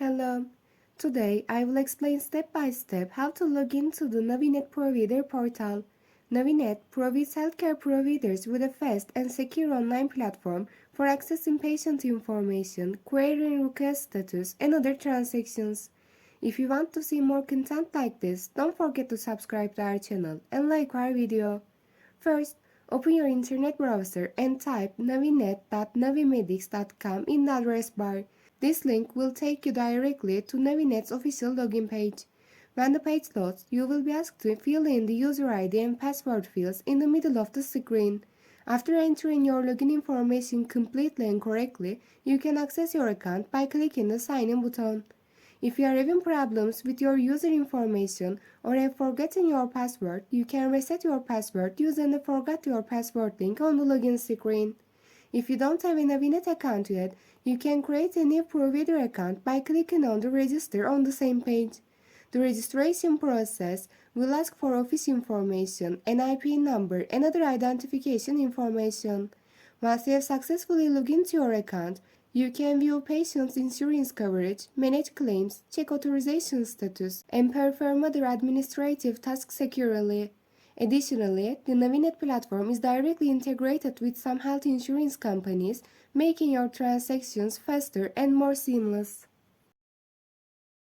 Hello. Today I will explain step by step how to log into the Navinet provider portal. Navinet provides healthcare providers with a fast and secure online platform for accessing patient information, querying request status, and other transactions. If you want to see more content like this, don't forget to subscribe to our channel and like our video. First, open your internet browser and type navinet.navimedics.com in the address bar. This link will take you directly to Navinet's official login page. When the page loads, you will be asked to fill in the user ID and password fields in the middle of the screen. After entering your login information completely and correctly, you can access your account by clicking the Sign In button. If you are having problems with your user information or have forgotten your password, you can reset your password using the Forgot Your Password link on the login screen. If you don't have a Navinet account yet, you can create a new provider account by clicking on the Register on the same page. The registration process will ask for office information, an IP number, and other identification information. Once you have successfully logged into your account, you can view patients' insurance coverage, manage claims, check authorization status, and perform other administrative tasks securely. Additionally, the Navinet platform is directly integrated with some health insurance companies, making your transactions faster and more seamless.